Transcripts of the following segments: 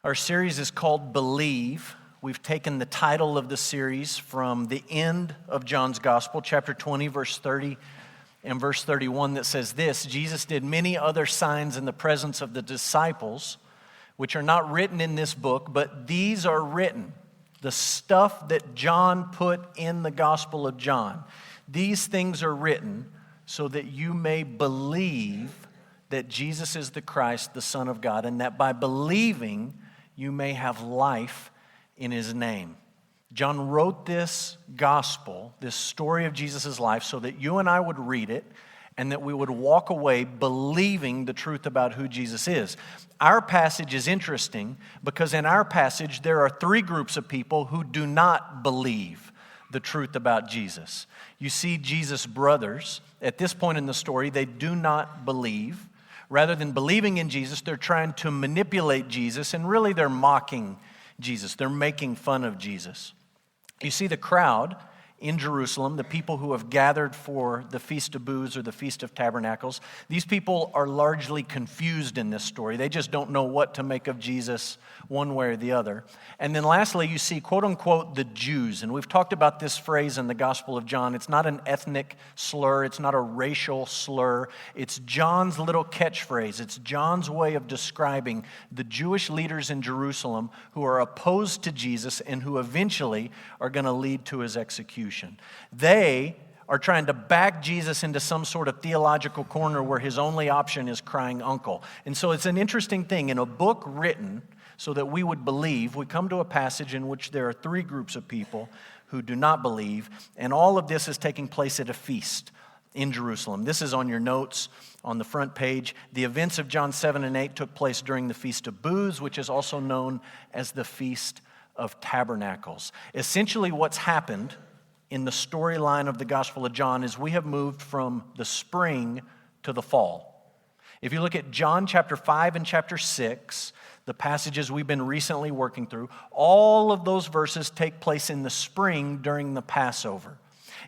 Our series is called Believe. We've taken the title of the series from the end of John's Gospel, chapter 20, verse 30 and verse 31, that says this: Jesus did many other signs in the presence of the disciples, which are not written in this book, but these are written, the stuff that John put in the Gospel of John. These things are written so that you may believe that Jesus is the Christ, the Son of God, and that by believing you may have life in his name. John wrote this gospel, this story of Jesus' life, so that you and I would read it and that we would walk away believing the truth about who Jesus is. Our passage is interesting because in our passage there are three groups of people who do not believe the truth about Jesus. You see Jesus' brothers. At this point in the story, they do not believe. Rather than believing in Jesus, they're trying to manipulate Jesus, and really they're mocking Jesus. They're making fun of Jesus. You see the crowd in Jerusalem, the people who have gathered for the Feast of Booths or the Feast of Tabernacles. These people are largely confused in this story. They just don't know what to make of Jesus one way or the other. And then lastly, you see, quote unquote, the Jews. And we've talked about this phrase in the Gospel of John. It's not an ethnic slur. It's not a racial slur. It's John's little catchphrase. It's John's way of describing the Jewish leaders in Jerusalem who are opposed to Jesus and who eventually are going to lead to his execution. They are trying to back Jesus into some sort of theological corner where his only option is crying uncle. And so it's an interesting thing. In a book written so that we would believe, we come to a passage in which there are three groups of people who do not believe, and all of this is taking place at a feast in Jerusalem. This is on your notes on the front page. The events of John 7 and 8 took place during the Feast of Booths, which is also known as the Feast of Tabernacles. Essentially what's happened in the storyline of the Gospel of John is we have moved from the spring to the fall. If you look at John chapter 5 and chapter 6, the passages we've been recently working through, all of those verses take place in the spring during the Passover.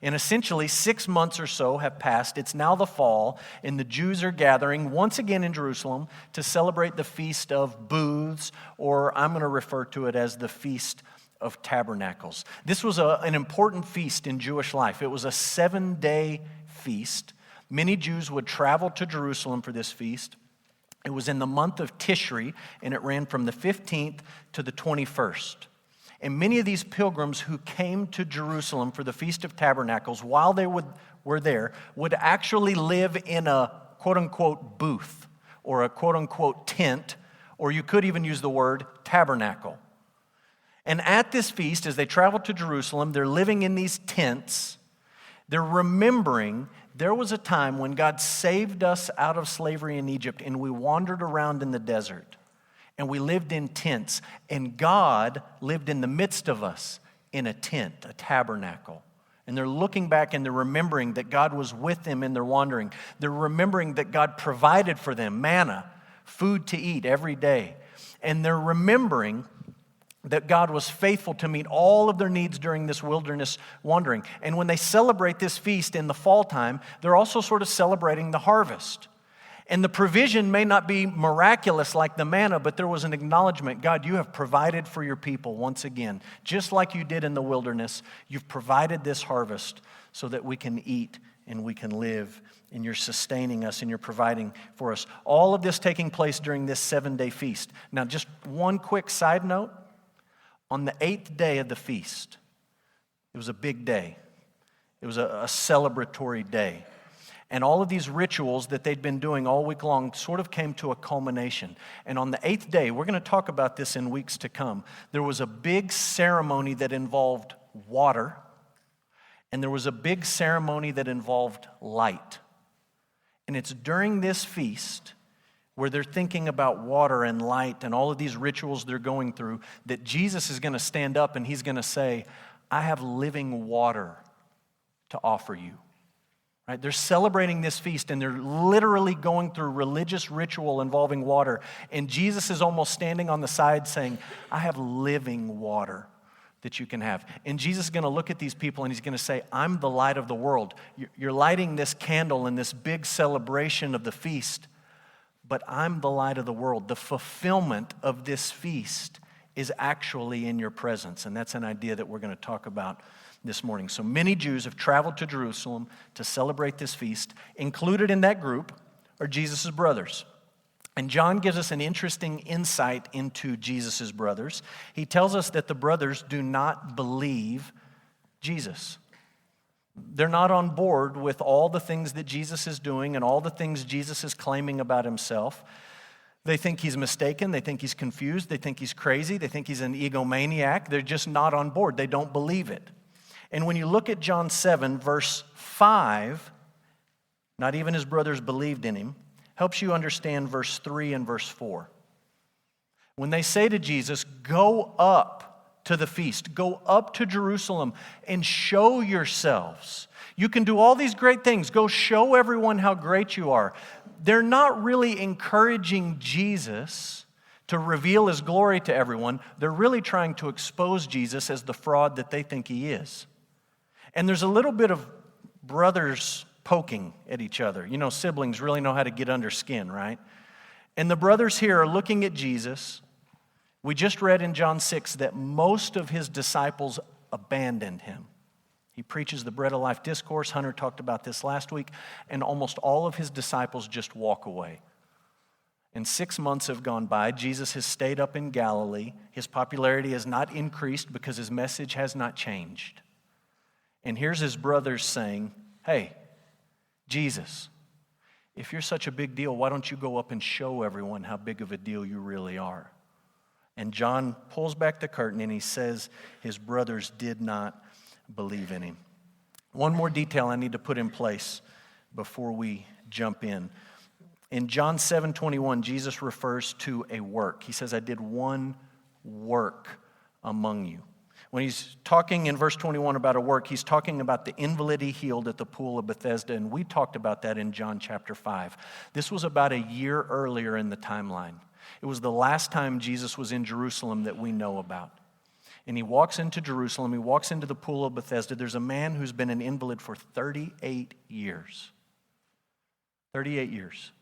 And essentially 6 months or so have passed. It's now the fall, and the Jews are gathering once again in Jerusalem to celebrate the Feast of Booths, or I'm going to refer to it as the Feast of Tabernacles. This was an important feast in Jewish life. It was a 7-day feast. Many Jews would travel to Jerusalem for this feast. It was in the month of Tishri, and it ran from the 15th to the 21st. And many of these pilgrims who came to Jerusalem for the Feast of Tabernacles, while they were there, would actually live in a quote-unquote booth or a quote-unquote tent, or you could even use the word tabernacle. And at this feast, as they travel to Jerusalem, they're living in these tents. They're remembering there was a time when God saved us out of slavery in Egypt, and we wandered around in the desert, and we lived in tents, and God lived in the midst of us in a tent, a tabernacle. And they're looking back and they're remembering that God was with them in their wandering. They're remembering that God provided for them manna, food to eat every day. And they're remembering that God was faithful to meet all of their needs during this wilderness wandering. And when they celebrate this feast in the fall time, they're also sort of celebrating the harvest. And the provision may not be miraculous like the manna, but there was an acknowledgement, God, you have provided for your people once again. Just like you did in the wilderness, you've provided this harvest so that we can eat and we can live, and you're sustaining us and you're providing for us. All of this taking place during this 7-day feast. Now, just one quick side note. On the 8th day of the feast, it was a big day. It was a celebratory day. And all of these rituals that they'd been doing all week long sort of came to a culmination. And on the 8th day, we're going to talk about this in weeks to come, there was a big ceremony that involved water, and there was a big ceremony that involved light. And it's during this feast where they're thinking about water and light and all of these rituals they're going through, that Jesus is going to stand up and he's going to say, I have living water to offer you. Right? They're celebrating this feast and they're literally going through religious ritual involving water. And Jesus is almost standing on the side saying, I have living water that you can have. And Jesus is going to look at these people and he's going to say, I'm the light of the world. You're lighting this candle in this big celebration of the feast, but I'm the light of the world. The fulfillment of this feast is actually in your presence. And that's an idea that we're going to talk about this morning. So many Jews have traveled to Jerusalem to celebrate this feast. Included in that group are Jesus' brothers. And John gives us an interesting insight into Jesus' brothers. He tells us that the brothers do not believe Jesus. They're not on board with all the things that Jesus is doing and all the things Jesus is claiming about himself. They think he's mistaken. They think he's confused. They think he's crazy. They think he's an egomaniac. They're just not on board. They don't believe it. And when you look at John 7, verse 5, not even his brothers believed in him, helps you understand verse 3 and verse 4. When they say to Jesus, go up to the feast, go up to Jerusalem and show yourselves. You can do all these great things. Go show everyone how great you are. They're not really encouraging Jesus to reveal his glory to everyone. They're really trying to expose Jesus as the fraud that they think he is. And there's a little bit of brothers poking at each other. You know, siblings really know how to get under skin, right? And the brothers here are looking at Jesus. We just read in John 6 that most of his disciples abandoned him. He preaches the bread of life discourse. Hunter talked about this last week. And almost all of his disciples just walk away. And 6 months have gone by. Jesus has stayed up in Galilee. His popularity has not increased because his message has not changed. And here's his brothers saying, hey, Jesus, if you're such a big deal, why don't you go up and show everyone how big of a deal you really are? And John pulls back the curtain and he says his brothers did not believe in him. One more detail I need to put in place before we jump in. In John 7:21, Jesus refers to a work. He says, I did one work among you. When he's talking in verse 21 about a work, he's talking about the invalid he healed at the pool of Bethesda, and we talked about that in John chapter 5. This was about a year earlier in the timeline. It was the last time Jesus was in Jerusalem that we know about. And he walks into Jerusalem, he walks into the pool of Bethesda. There's a man who's been an invalid for 38 years. 38 years.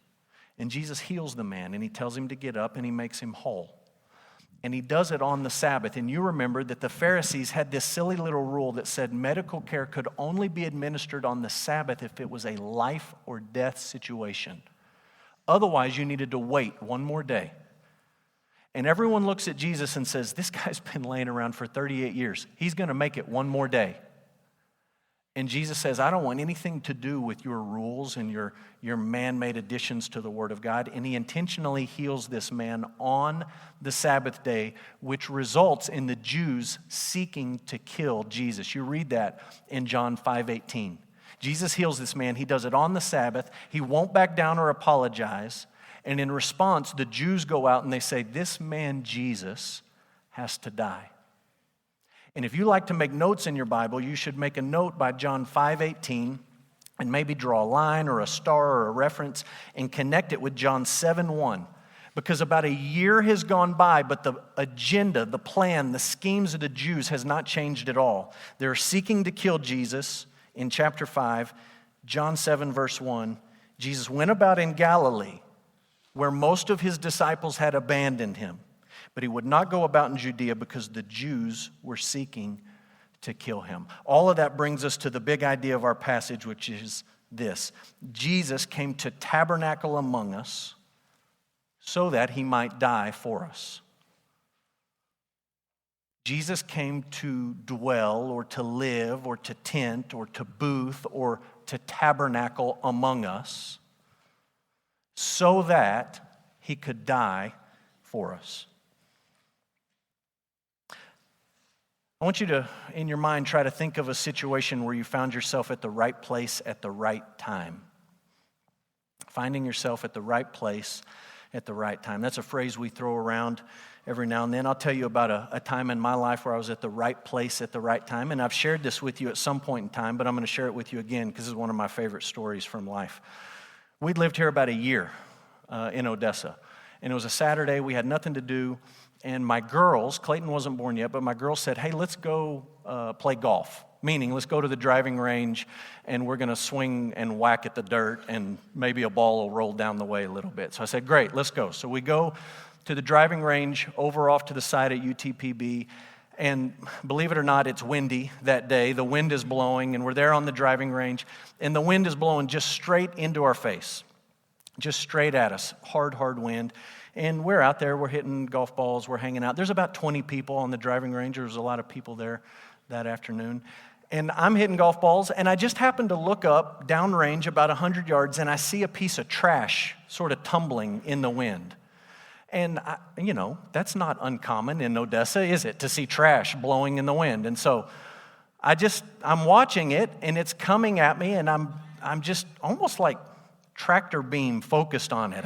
And Jesus heals the man, and he tells him to get up, and he makes him whole. And he does it on the Sabbath. And you remember that the Pharisees had this silly little rule that said medical care could only be administered on the Sabbath if it was a life or death situation. Otherwise, you needed to wait one more day. And everyone looks at Jesus and says, this guy's been laying around for 38 years. He's going to make it one more day. And Jesus says, I don't want anything to do with your rules and your man-made additions to the Word of God. And he intentionally heals this man on the Sabbath day, which results in the Jews seeking to kill Jesus. You read that in John 5:18. Jesus heals this man. He does it on the Sabbath. He won't back down or apologize. And in response, the Jews go out and they say, this man Jesus has to die. And if you like to make notes in your Bible, you should make a note by John 5:18 and maybe draw a line or a star or a reference and connect it with John 7:1. Because about a year has gone by, but the agenda, the plan, the schemes of the Jews has not changed at all. They're seeking to kill Jesus in chapter 5. John 7 verse 1, Jesus went about in Galilee where most of his disciples had abandoned him. But he would not go about in Judea because the Jews were seeking to kill him. All of that brings us to the big idea of our passage, which is this. Jesus came to tabernacle among us so that he might die for us. Jesus came to dwell or to live or to tent or to booth or to tabernacle among us so that he could die for us. I want you to, in your mind, try to think of a situation where you found yourself at the right place at the right time. Finding yourself at the right place at the right time. That's a phrase we throw around every now and then. I'll tell you about a time in my life where I was at the right place at the right time. And I've shared this with you at some point in time, but I'm going to share it with you again because this is one of my favorite stories from life. We'd lived here about a year in Odessa. And it was a Saturday. We had nothing to do. And my girls, Clayton wasn't born yet, but my girls said, hey, let's go play golf. meaning let's go to the driving range and we're going to swing and whack at the dirt and maybe a ball will roll down the way a little bit. So I said, great, let's go. So we go to the driving range over off to the side at UTPB, and believe it or not, it's windy that day. The wind is blowing, and we're there on the driving range, and the wind is blowing just straight into our face, just straight at us, hard wind. And we're out there, we're hitting golf balls, we're hanging out. There's about 20 people on the driving range. There was a lot of people there that afternoon. And I'm hitting golf balls, and I just happened to look up downrange about 100 yards, and I see a piece of trash sort of tumbling in the wind. And, that's not uncommon in Odessa, is it, to see trash blowing in the wind? And so I'm watching it, and it's coming at me, and I'm just almost like tractor beam focused on it.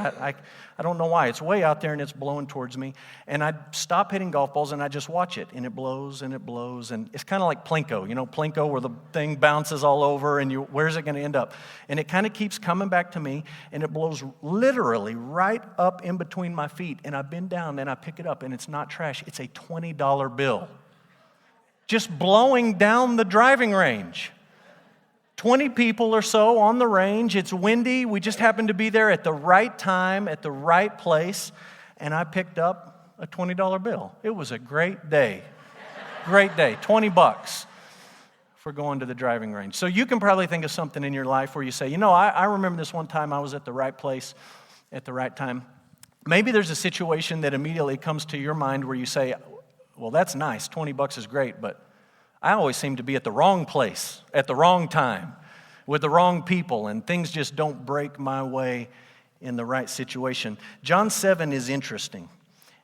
I don't know why. It's way out there, and it's blowing towards me. And I stop hitting golf balls, and I just watch it, and it blows, and it blows. And it's kind of like Plinko, Plinko where the thing bounces all over, and where's it going to end up? And it kind of keeps coming back to me, and it blows literally right up in between my feet. And I bend down, and I pick it up, and it's not trash. It's a $20 bill. Just blowing down the driving range. 20 people or so on the range. It's windy. We just happened to be there at the right time, at the right place, and I picked up a $20 bill. It was a great day. Great day. $20 for going to the driving range. So you can probably think of something in your life where you say, I remember this one time I was at the right place at the right time. Maybe there's a situation that immediately comes to your mind where you say, well, that's nice. $20 is great, but I always seem to be at the wrong place, at the wrong time, with the wrong people, and things just don't break my way in the right situation. John 7 is interesting.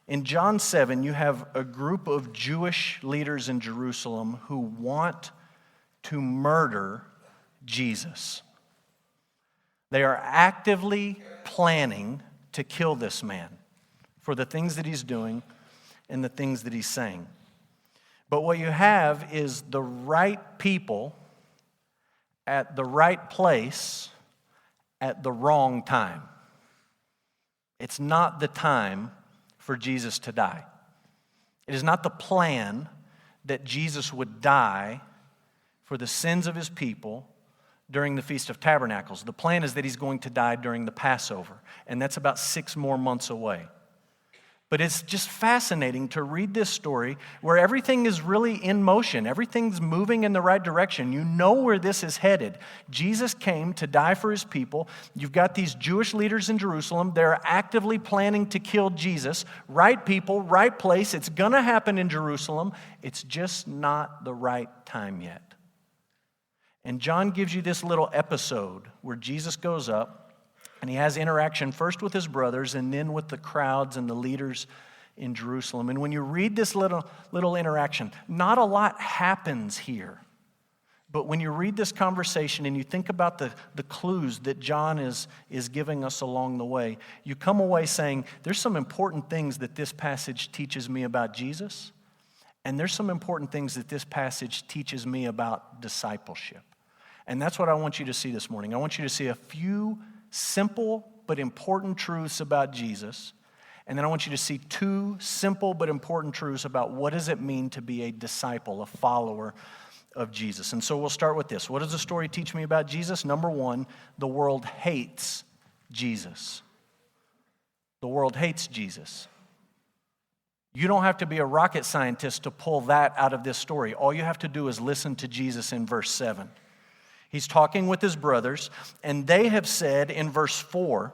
In John 7, you have a group of Jewish leaders in Jerusalem who want to murder Jesus. They are actively planning to kill this man for the things that he's doing and the things that he's saying. But what you have is the right people at the right place at the wrong time. It's not the time for Jesus to die. It is not the plan that Jesus would die for the sins of his people during the Feast of Tabernacles. The plan is that he's going to die during the Passover, and that's about 6 more months away. But it's just fascinating to read this story where everything is really in motion. Everything's moving in the right direction. You know where this is headed. Jesus came to die for his people. You've got these Jewish leaders in Jerusalem. They're actively planning to kill Jesus. Right people, right place. It's going to happen in Jerusalem. It's just not the right time yet. And John gives you this little episode where Jesus goes up, and he has interaction first with his brothers and then with the crowds and the leaders in Jerusalem. And when you read this little interaction, not a lot happens here. But when you read this conversation and you think about the clues that John is giving us along the way, you come away saying, there's some important things that this passage teaches me about Jesus, and there's some important things that this passage teaches me about discipleship. And that's what I want you to see this morning. I want you to see a few simple but important truths about Jesus. And then I want you to see 2 simple but important truths about what does it mean to be a disciple, a follower of Jesus. And so we'll start with this. What does the story teach me about Jesus? Number 1, the world hates Jesus. The world hates Jesus. You don't have to be a rocket scientist to pull that out of this story. All you have to do is listen to Jesus in verse 7. He's talking with his brothers, and they have said in verse 4,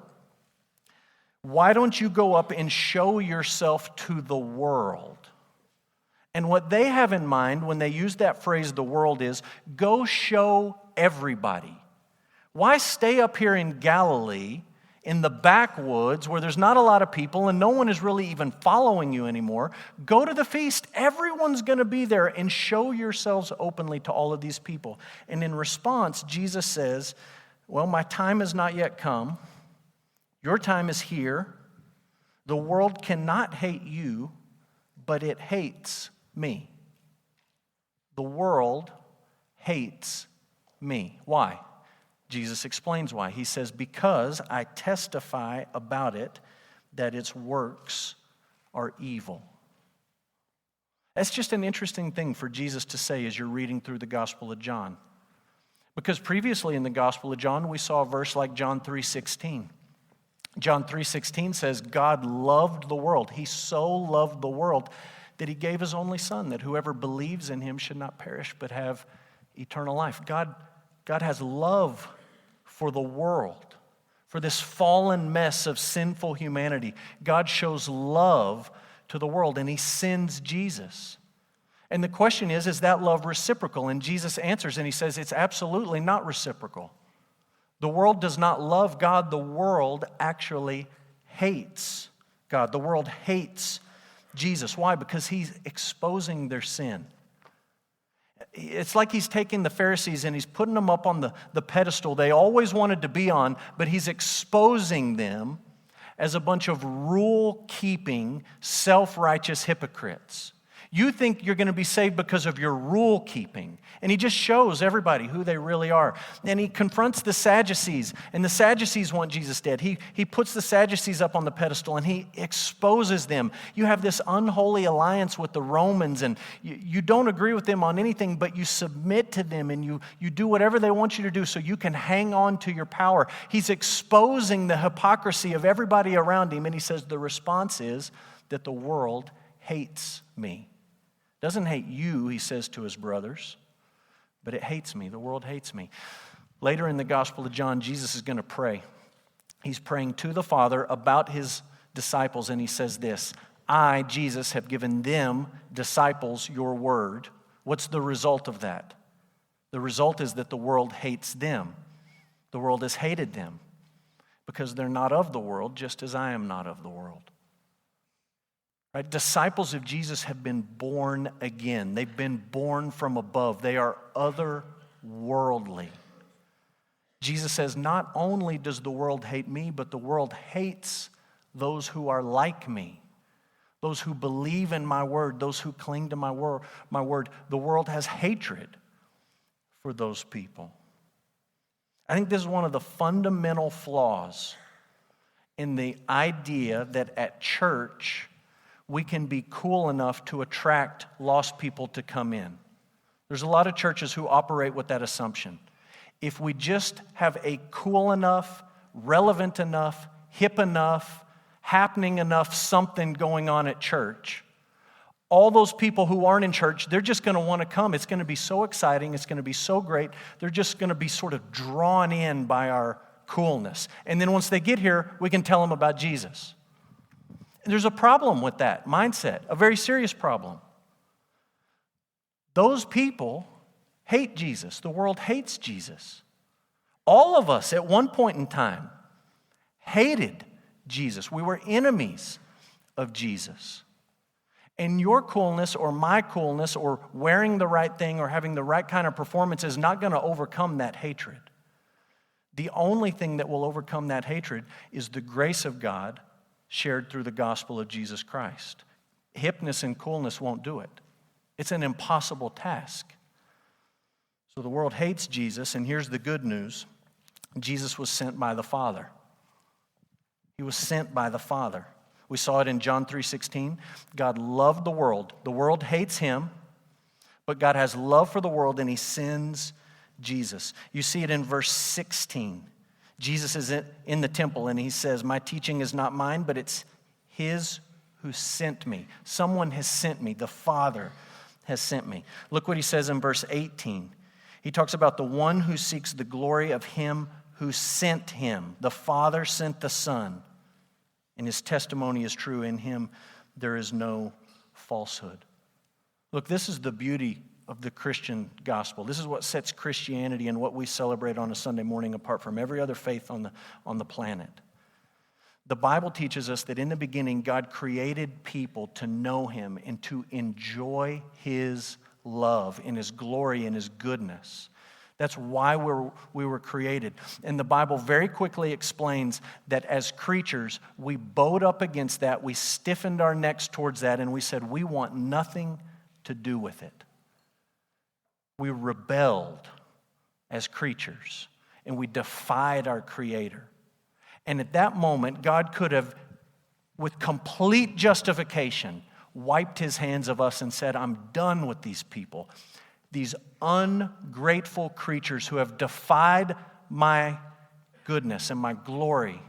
why don't you go up and show yourself to the world? And what they have in mind when they use that phrase, the world, is go show everybody. Why stay up here in Galilee, in the backwoods where there's not a lot of people and no one is really even following you anymore? Go to the feast. Everyone's going to be there, and show yourselves openly to all of these people. And in response, Jesus says, well, my time has not yet come. Your time is here. The world cannot hate you, but it hates me. The world hates me. Why? Jesus explains why. He says, because I testify about it that its works are evil. That's just an interesting thing for Jesus to say as you're reading through the Gospel of John. Because previously in the Gospel of John, we saw a verse like John 3:16. John 3:16 says, God loved the world. He so loved the world that he gave his only son, that whoever believes in him should not perish but have eternal life. God has love for the world, for this fallen mess of sinful humanity. God shows love to the world, and he sends Jesus. And the question is that love reciprocal? And Jesus answers, and he says, it's absolutely not reciprocal. The world does not love God. The world actually hates God. The world hates Jesus. Why? Because he's exposing their sin. It's like he's taking the Pharisees and he's putting them up on the pedestal they always wanted to be on, but he's exposing them as a bunch of rule-keeping, self-righteous hypocrites. You think you're going to be saved because of your rule-keeping. And he just shows everybody who they really are. And he confronts the Sadducees, and the Sadducees want Jesus dead. He puts the Sadducees up on the pedestal, and he exposes them. You have this unholy alliance with the Romans, and you don't agree with them on anything, but you submit to them, and you do whatever they want you to do so you can hang on to your power. He's exposing the hypocrisy of everybody around him, and he says the response is that the world hates me. Doesn't hate you, he says to his brothers, but it hates me. The world hates me. Later in the Gospel of John, Jesus is going to pray. He's praying to the Father about his disciples, and he says this, I, Jesus, have given them, disciples, your word. What's the result of that? The result is that the world hates them. The world has hated them because they're not of the world, just as I am not of the world. Right? Disciples of Jesus have been born again. They've been born from above. They are otherworldly. Jesus says, not only does the world hate me, but the world hates those who are like me, those who believe in my word, those who cling to my word. The world has hatred for those people. I think this is one of the fundamental flaws in the idea that at church, we can be cool enough to attract lost people to come in. There's a lot of churches who operate with that assumption. If we just have a cool enough, relevant enough, hip enough, happening enough something going on at church, all those people who aren't in church, they're just going to want to come. It's going to be so exciting. It's going to be so great. They're just going to be sort of drawn in by our coolness. And then once they get here, we can tell them about Jesus. There's a problem with that mindset, a very serious problem. Those people hate Jesus. The world hates Jesus. All of us at one point in time hated Jesus. We were enemies of Jesus. And your coolness or my coolness or wearing the right thing or having the right kind of performance is not going to overcome that hatred. The only thing that will overcome that hatred is the grace of God shared through the gospel of Jesus Christ. Hipness and coolness won't do it. It's an impossible task. So the world hates Jesus, and here's the good news. Jesus was sent by the Father. He was sent by the Father. We saw it in John 3:16. God loved the world. The world hates him, but God has love for the world, and he sends Jesus. You see it in verse 16. Jesus is in the temple, and he says, my teaching is not mine, but it's his who sent me. Someone has sent me. The Father has sent me. Look what he says in verse 18. He talks about the one who seeks the glory of him who sent him. The Father sent the Son, and his testimony is true. In him there is no falsehood. Look, this is the beauty of the Christian gospel. This is what sets Christianity and what we celebrate on a Sunday morning apart from every other faith on the planet. The Bible teaches us that in the beginning, God created people to know him and to enjoy his love and his glory and his goodness. That's why we were created. And the Bible very quickly explains that as creatures, we bowed up against that, we stiffened our necks towards that, and we said, we want nothing to do with it. We rebelled as creatures, and we defied our Creator. And at that moment, God could have, with complete justification, wiped his hands of us and said, I'm done with these people. These ungrateful creatures who have defied my goodness and my glory.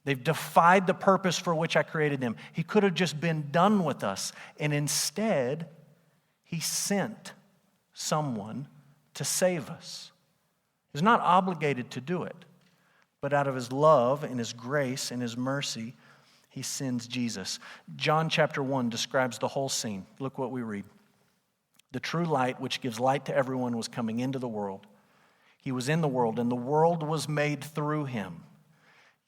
They've defied the purpose for which I created them. He could have just been done with us. And instead, he sent someone to save us. He's not obligated to do it. But out of his love and his grace and his mercy, he sends Jesus. John chapter 1 describes the whole scene. Look what we read. The true light, which gives light to everyone, was coming into the world. He was in the world, and the world was made through him.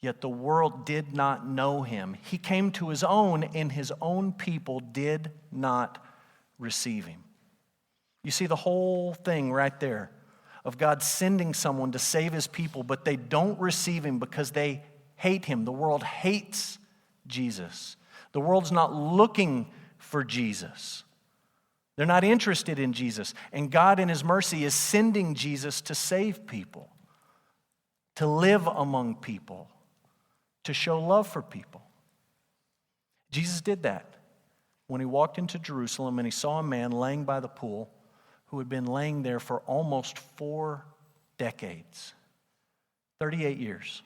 Yet the world did not know him. He came to his own, and his own people did not receive him. You see the whole thing right there of God sending someone to save his people, but they don't receive him because they hate him. The world hates Jesus. The world's not looking for Jesus. They're not interested in Jesus. And God in his mercy is sending Jesus to save people, to live among people, to show love for people. Jesus did that when he walked into Jerusalem and he saw a man laying by the pool who had been laying there for almost 4 decades, 38 years.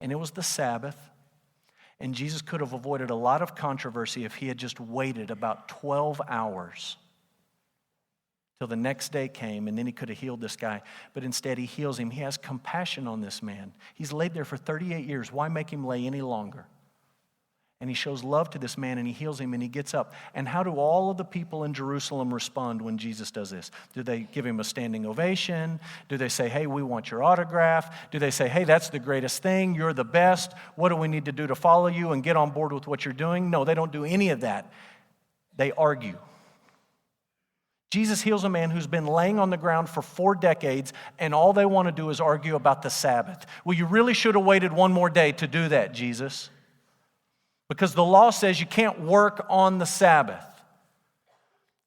And it was the Sabbath, and Jesus could have avoided a lot of controversy if he had just waited about 12 hours till the next day came, and then he could have healed this guy. But instead, he heals him. He has compassion on this man. He's laid there for 38 years. Why make him lay any longer? And he shows love to this man, and he heals him, and he gets up. And how do all of the people in Jerusalem respond when Jesus does this? Do they give him a standing ovation? Do they say, hey, we want your autograph? Do they say, hey, that's the greatest thing, you're the best, what do we need to do to follow you and get on board with what you're doing? No, they don't do any of that. They argue. Jesus heals a man who's been laying on the ground for 4 decades, and all they want to do is argue about the Sabbath. Well, you really should have waited one more day to do that, Jesus. Because the law says you can't work on the Sabbath.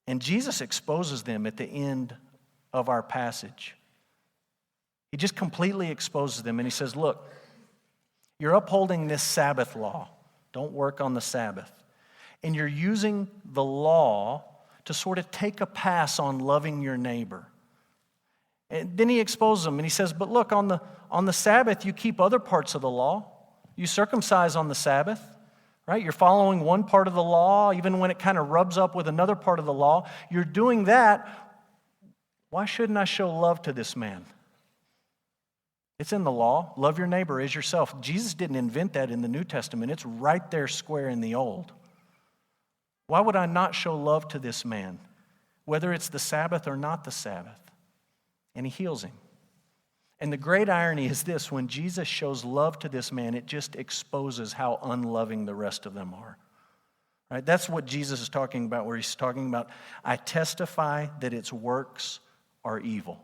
And Jesus exposes them at the end of our passage. He just completely exposes them, and he says, look, you're upholding this Sabbath law. Don't work on the Sabbath. And you're using the law to sort of take a pass on loving your neighbor. And then he exposes them, and he says, but look, on the Sabbath, you keep other parts of the law. You circumcise on the Sabbath. Right? You're following one part of the law, even when it kind of rubs up with another part of the law. You're doing that. Why shouldn't I show love to this man? It's in the law. Love your neighbor as yourself. Jesus didn't invent that in the New Testament. It's right there square in the Old. Why would I not show love to this man, whether it's the Sabbath or not the Sabbath? And he heals him. And the great irony is this: when Jesus shows love to this man, it just exposes how unloving the rest of them are. Right? That's what Jesus is talking about, where he's talking about, I testify that its works are evil.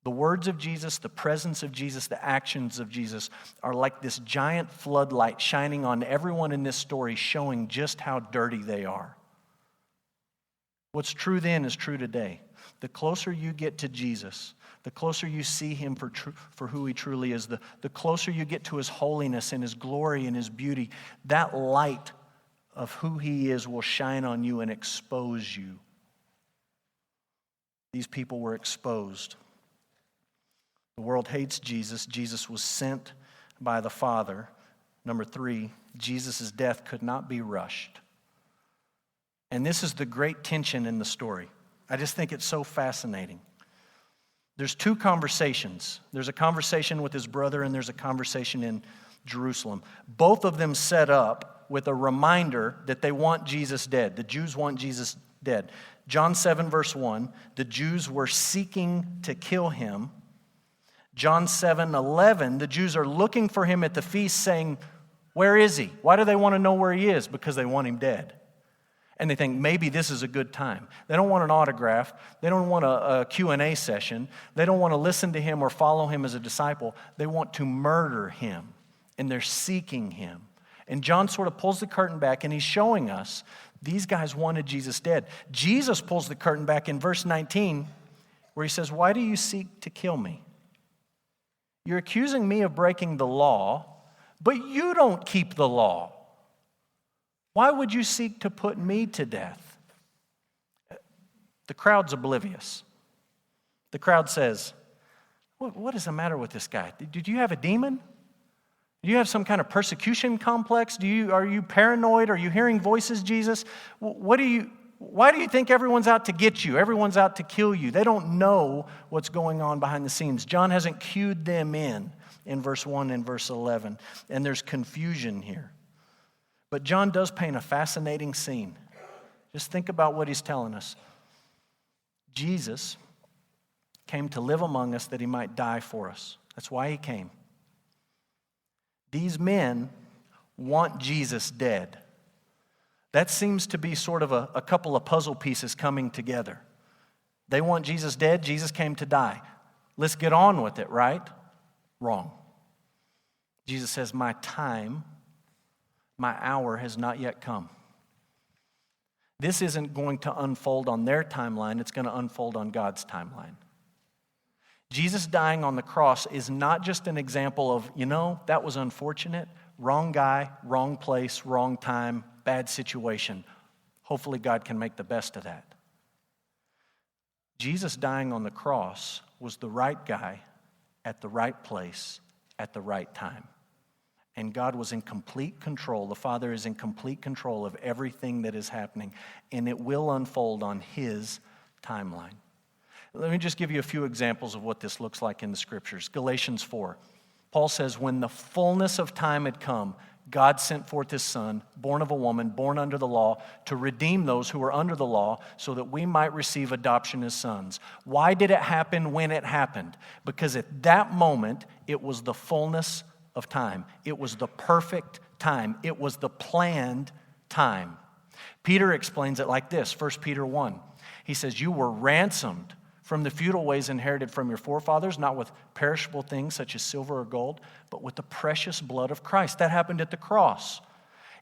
The words of Jesus, the presence of Jesus, the actions of Jesus are like this giant floodlight shining on everyone in this story, showing just how dirty they are. What's true then is true today. The closer you get to Jesus, the closer you see him for who he truly is, the closer you get to his holiness and his glory and his beauty, that light of who he is will shine on you and expose you. These people were exposed. The world hates Jesus. Jesus was sent by the Father. Number 3, Jesus' death could not be rushed. And this is the great tension in the story. I just think it's so fascinating. There's 2 conversations. There's a conversation with his brother, and there's a conversation in Jerusalem. Both of them set up with a reminder that they want Jesus dead. The Jews want Jesus dead. John 7, verse 1, the Jews were seeking to kill him. John 7:11, the Jews are looking for him at the feast, saying, where is he? Why do they want to know where he is? Because they want him dead. And they think maybe this is a good time. They don't want an autograph. They don't want a Q&A session. They don't want to listen to him or follow him as a disciple. They want to murder him, and they're seeking him. And John sort of pulls the curtain back, and he's showing us these guys wanted Jesus dead. Jesus pulls the curtain back in verse 19, where he says, why do you seek to kill me? You're accusing me of breaking the law, but you don't keep the law. Why would you seek to put me to death? The crowd's oblivious. The crowd says, what is the matter with this guy? Did you have a demon? Do you have some kind of persecution complex? Are you paranoid? Are you hearing voices, Jesus? Why do you think everyone's out to get you? Everyone's out to kill you. They don't know what's going on behind the scenes. John hasn't cued them in verse 1 and verse 11. And there's confusion here. But John does paint a fascinating scene. Just think about what he's telling us. Jesus came to live among us that he might die for us. That's why he came. These men want Jesus dead. That seems to be sort of a couple of puzzle pieces coming together. They want Jesus dead. Jesus came to die. Let's get on with it, right? Wrong. Jesus says, my time, my hour has not yet come. This isn't going to unfold on their timeline. It's going to unfold on God's timeline. Jesus dying on the cross is not just an example of, that was unfortunate, wrong guy, wrong place, wrong time, bad situation. Hopefully God can make the best of that. Jesus dying on the cross was the right guy at the right place at the right time. And God was in complete control. The Father is in complete control of everything that is happening, and it will unfold on his timeline. Let me just give you a few examples of what this looks like in the Scriptures. Galatians 4. Paul says, when the fullness of time had come, God sent forth his Son, born of a woman, born under the law, to redeem those who were under the law so that we might receive adoption as sons. Why did it happen when it happened? Because at that moment, it was the fullness of time. It was the perfect time. It was the planned time. Peter explains it like this, 1 Peter 1. He says, you were ransomed from the futile ways inherited from your forefathers, not with perishable things such as silver or gold, but with the precious blood of Christ. That happened at the cross.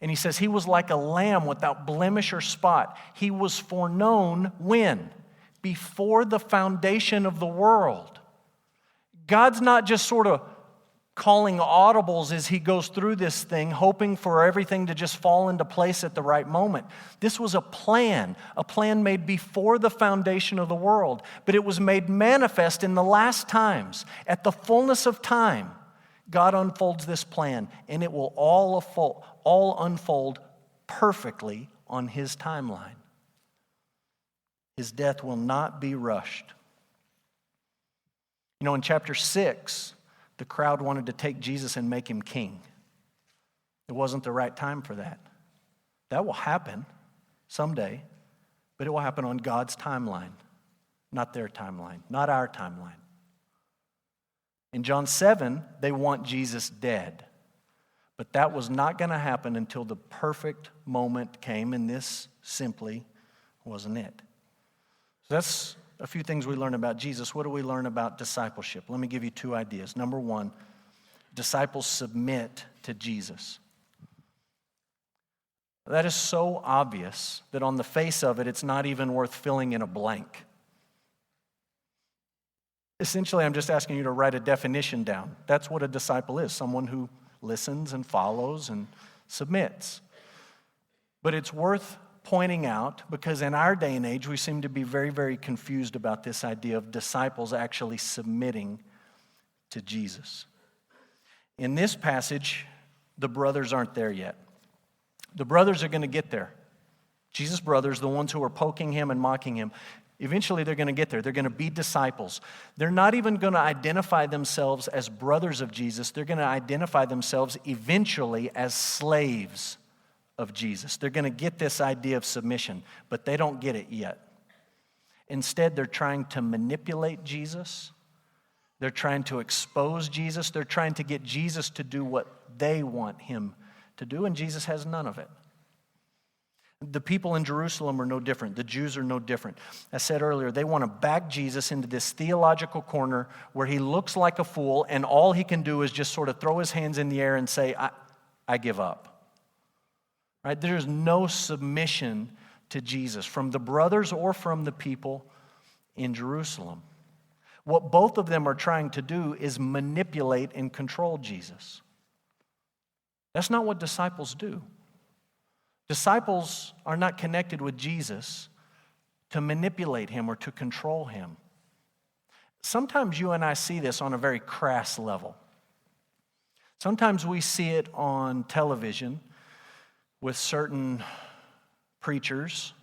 And he says he was like a lamb without blemish or spot. He was foreknown when? Before the foundation of the world. God's not just sort of calling audibles as he goes through this thing, hoping for everything to just fall into place at the right moment. This was a plan made before the foundation of the world, but it was made manifest in the last times. At the fullness of time, God unfolds this plan, and it will all unfold perfectly on his timeline. His death will not be rushed. In chapter 6, the crowd wanted to take Jesus and make him king. It wasn't the right time for that. That will happen someday, but it will happen on God's timeline, not their timeline, not our timeline. In John 7, they want Jesus dead, but that was not going to happen until the perfect moment came, and this simply wasn't it. So that's a few things we learn about Jesus. What do we learn about discipleship? Let me give you two ideas. Number one, disciples submit to Jesus. That is so obvious that on the face of it, it's not even worth filling in a blank. Essentially, I'm just asking you to write a definition down. That's what a disciple is, someone who listens and follows and submits. But it's worth pointing out, because in our day and age, we seem to be very, very confused about this idea of disciples actually submitting to Jesus. In this passage, the brothers aren't there yet. The brothers are going to get there. Jesus' brothers, the ones who are poking him and mocking him, eventually they're going to get there. They're going to be disciples. They're not even going to identify themselves as brothers of Jesus. They're going to identify themselves eventually as slaves of Jesus. They're going to get this idea of submission, but they don't get it yet. Instead, they're trying to manipulate Jesus. They're trying to expose Jesus. They're trying to get Jesus to do what they want him to do, and Jesus has none of it. The people in Jerusalem are no different. The Jews are no different. I said earlier, they want to back Jesus into this theological corner where he looks like a fool, and all he can do is just sort of throw his hands in the air and say, I give up. Right? There's no submission to Jesus from the brothers or from the people in Jerusalem. What both of them are trying to do is manipulate and control Jesus. That's not what disciples do. Disciples are not connected with Jesus to manipulate him or to control him. Sometimes you and I see this on a very crass level. Sometimes we see it on television with certain preachers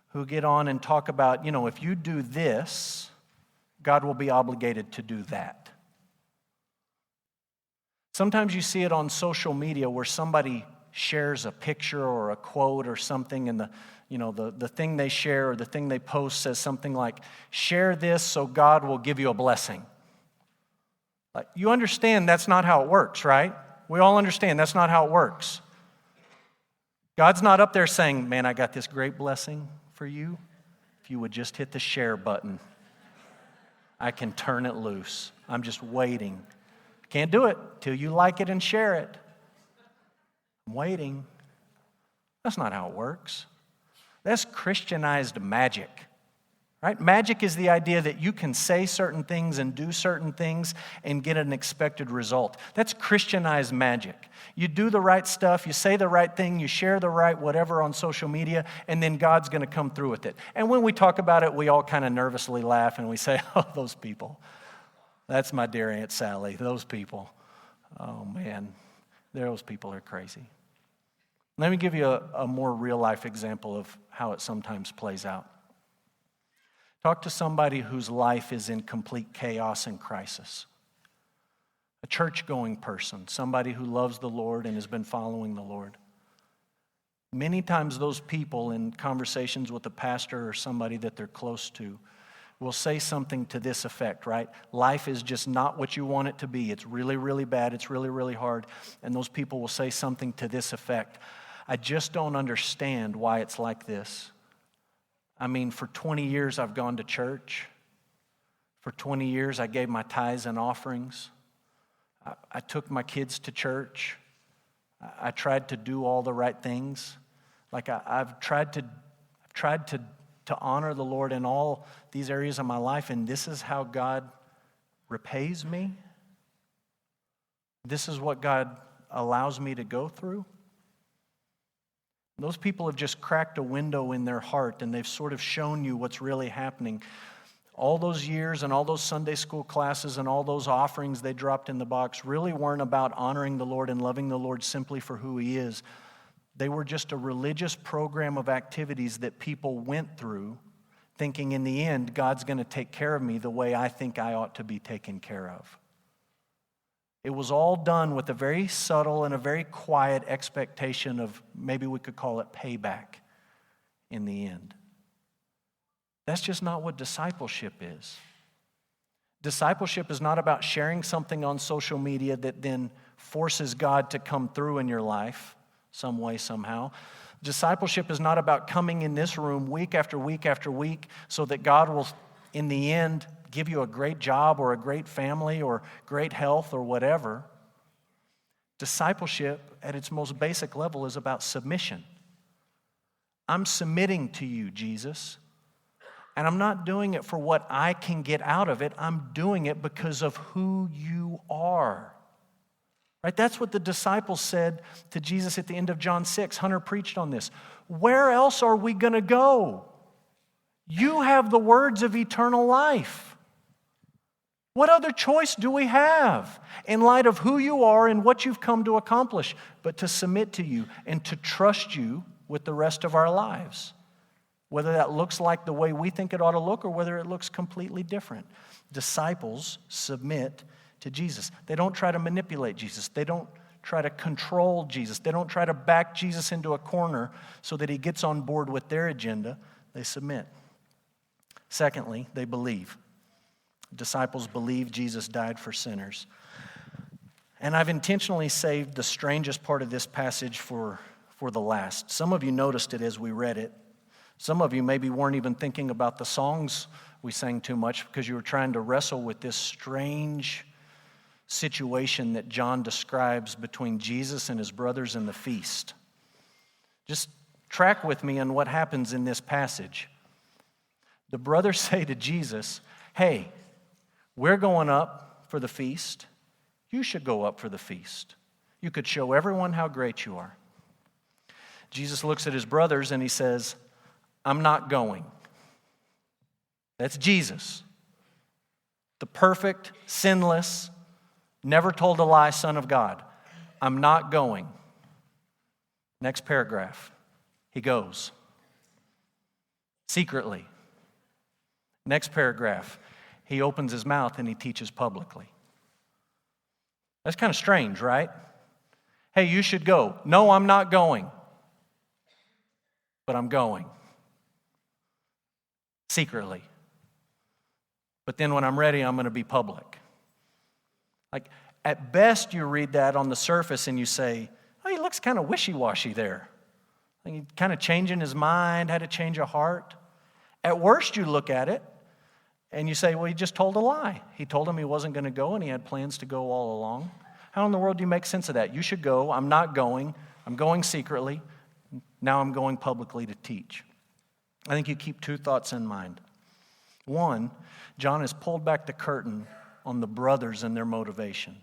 who get on and talk about, if you do this, God will be obligated to do that. Sometimes you see it on social media where somebody shares a picture or a quote or something, and the thing they share or the thing they post says something like, share this so God will give you a blessing. You understand that's not how it works, right? We all understand that's not how it works. God's not up there saying, man, I got this great blessing for you. If you would just hit the share button, I can turn it loose. I'm just waiting. Can't do it till you like it and share it. I'm waiting. That's not how it works. That's Christianized magic, right? Magic is the idea that you can say certain things and do certain things and get an expected result. That's Christianized magic. You do the right stuff, you say the right thing, you share the right whatever on social media, and then God's going to come through with it. And when we talk about it, we all kind of nervously laugh and we say, oh, those people. That's my dear Aunt Sally, those people. Oh, man, those people are crazy. Let me give you a more real-life example of how it sometimes plays out. Talk to somebody whose life is in complete chaos and crisis. A church-going person, somebody who loves the Lord and has been following the Lord. Many times those people in conversations with a pastor or somebody that they're close to will say something to this effect, right? Life is just not what you want it to be. It's really, really bad. It's really, really hard. And those people will say something to this effect. I just don't understand why it's like this. I mean, for 20 years I've gone to church. For 20 years I gave my tithes and offerings. I took my kids to church. I tried to do all the right things. I've tried to honor the Lord in all these areas of my life, and this is how God repays me? This is what God allows me to go through? Those people have just cracked a window in their heart, and they've sort of shown you what's really happening. All those years and all those Sunday school classes and all those offerings they dropped in the box really weren't about honoring the Lord and loving the Lord simply for who He is. They were just a religious program of activities that people went through thinking in the end, God's going to take care of me the way I think I ought to be taken care of. It was all done with a very subtle and a very quiet expectation of, maybe we could call it payback in the end. That's just not what discipleship is. Discipleship is not about sharing something on social media that then forces God to come through in your life some way, somehow. Discipleship is not about coming in this room week after week after week so that God will, in the end, give you a great job or a great family or great health or whatever. Discipleship, at its most basic level, is about submission. I'm submitting to you, Jesus. And I'm not doing it for what I can get out of it. I'm doing it because of who you are. Right? That's what the disciples said to Jesus at the end of John 6. Hunter preached on this. Where else are we going to go? You have the words of eternal life. What other choice do we have in light of who you are and what you've come to accomplish but to submit to you and to trust you with the rest of our lives? Whether that looks like the way we think it ought to look or whether it looks completely different. Disciples submit to Jesus. They don't try to manipulate Jesus. They don't try to control Jesus. They don't try to back Jesus into a corner so that he gets on board with their agenda. They submit. Secondly, they believe. Disciples believe Jesus died for sinners. And I've intentionally saved the strangest part of this passage for the last. Some of you noticed it as we read it. Some of you maybe weren't even thinking about the songs we sang too much because you were trying to wrestle with this strange situation that John describes between Jesus and his brothers in the feast. Just track with me on what happens in this passage. The brothers say to Jesus, hey, we're going up for the feast. You should go up for the feast. You could show everyone how great you are. Jesus looks at his brothers and he says, I'm not going. That's Jesus, the perfect, sinless, never told a lie Son of God. I'm not going. Next paragraph. He goes. Secretly. Next paragraph. He opens his mouth and he teaches publicly. That's kind of strange, right? Hey, you should go. No, I'm not going. But I'm going. Secretly. But then when I'm ready, I'm going to be public. Like, at best, you read that on the surface and you say, oh, he looks kind of wishy-washy there. Like he's kind of changing his mind, had a change of heart. At worst, you look at it and you say, well, he just told a lie. He told him he wasn't going to go and he had plans to go all along. How in the world do you make sense of that? You should go. I'm not going. I'm going secretly. Now I'm going publicly to teach. I think you keep two thoughts in mind. One, John has pulled back the curtain on the brothers and their motivation.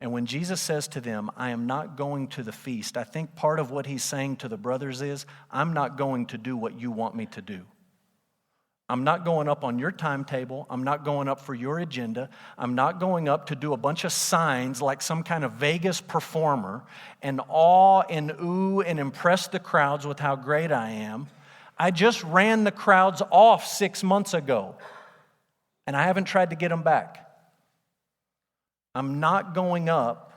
And when Jesus says to them, I am not going to the feast, I think part of what he's saying to the brothers is, I'm not going to do what you want me to do. I'm not going up on your timetable. I'm not going up for your agenda. I'm not going up to do a bunch of signs like some kind of Vegas performer and awe and ooh and impress the crowds with how great I am. I just ran the crowds off 6 months ago, and I haven't tried to get them back. I'm not going up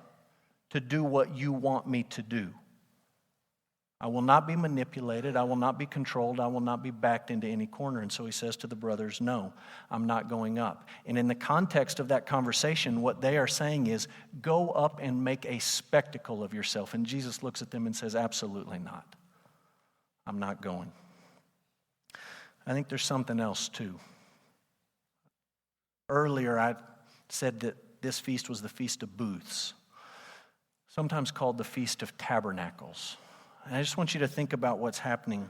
to do what you want me to do. I will not be manipulated. I will not be controlled. I will not be backed into any corner. And so he says to the brothers, no, I'm not going up. And in the context of that conversation, what they are saying is, go up and make a spectacle of yourself. And Jesus looks at them and says, absolutely not. I'm not going. I think there's something else too. Earlier, I said that this feast was the Feast of Booths, sometimes called the Feast of Tabernacles. And I just want you to think about what's happening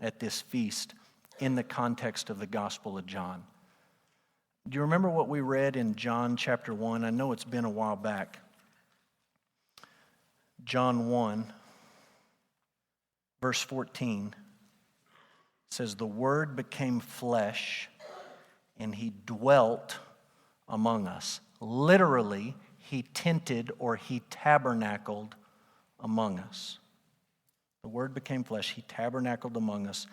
at this feast in the context of the Gospel of John. Do you remember what we read in John chapter 1? I know it's been a while back. John 1, verse 14 says, the Word became flesh and he dwelt among us. Literally, he tented or he tabernacled among us. The Word became flesh. He tabernacled among us.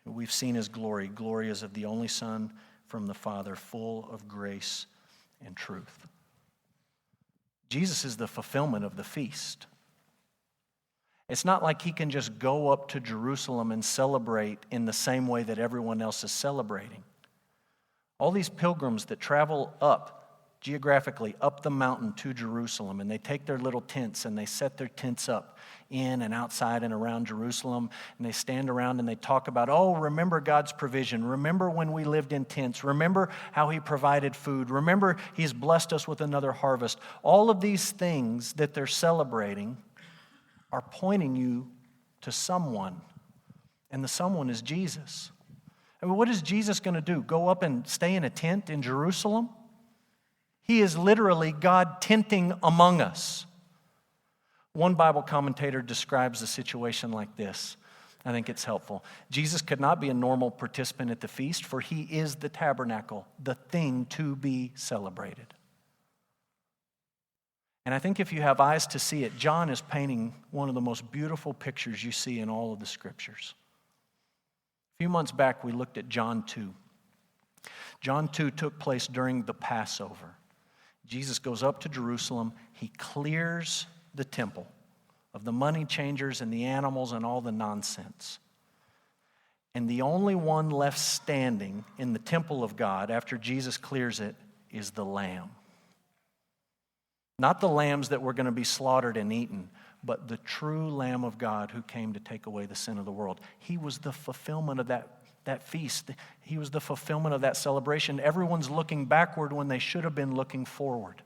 We've seen his glory. Glory is of the only Son from the Father, full of grace and truth. Jesus is the fulfillment of the feast. It's not like he can just go up to Jerusalem and celebrate in the same way that everyone else is celebrating. All these pilgrims that travel up, geographically, up the mountain to Jerusalem, and they take their little tents and they set their tents up in and outside and around Jerusalem, and they stand around and they talk about, oh, remember God's provision. Remember when we lived in tents. Remember how he provided food. Remember he's blessed us with another harvest. All of these things that they're celebrating are pointing you to someone, and the someone is Jesus. I mean, what is Jesus going to do? Go up and stay in a tent in Jerusalem? He is literally God tenting among us. One Bible commentator describes the situation like this. I think it's helpful. Jesus could not be a normal participant at the feast, for he is the tabernacle, the thing to be celebrated. And I think if you have eyes to see it, John is painting one of the most beautiful pictures you see in all of the scriptures. A few months back, we looked at John 2. John 2 took place during the Passover. Jesus goes up to Jerusalem. He clears the temple of the money changers and the animals and all the nonsense. And the only one left standing in the temple of God after Jesus clears it is the lamb. Not the lambs that were going to be slaughtered and eaten, but the true Lamb of God who came to take away the sin of the world. He was the fulfillment of that feast. He was the fulfillment of that celebration. Everyone's looking backward when they should have been looking forward.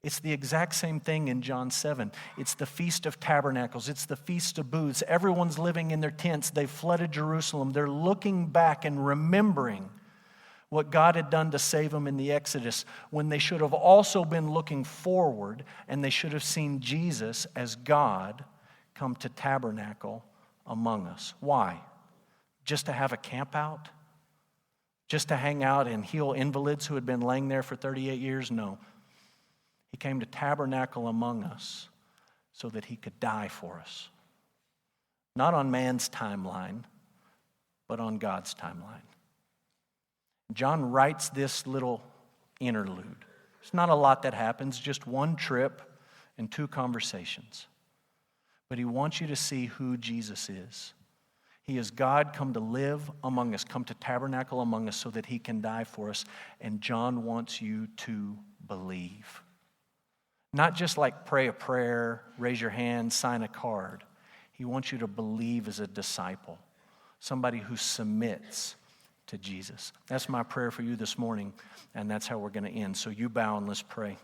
It's the exact same thing in John 7. It's the Feast of Tabernacles. It's the Feast of Booths. Everyone's living in their tents. They've flooded Jerusalem. They're looking back and remembering what God had done to save them in the Exodus, when they should have also been looking forward, and they should have seen Jesus as God come to tabernacle among us. Why? Just to have a camp out? Just to hang out and heal invalids who had been laying there for 38 years? No. He came to tabernacle among us so that he could die for us. Not on man's timeline, but on God's timeline. John writes this little interlude. It's not a lot that happens, just one trip and 2 conversations. But he wants you to see who Jesus is. He is God come to live among us, come to tabernacle among us so that he can die for us. And John wants you to believe. Not just like pray a prayer, raise your hand, sign a card. He wants you to believe as a disciple, somebody who submits to Jesus. That's my prayer for you this morning, and that's how we're going to end. So you bow and let's pray.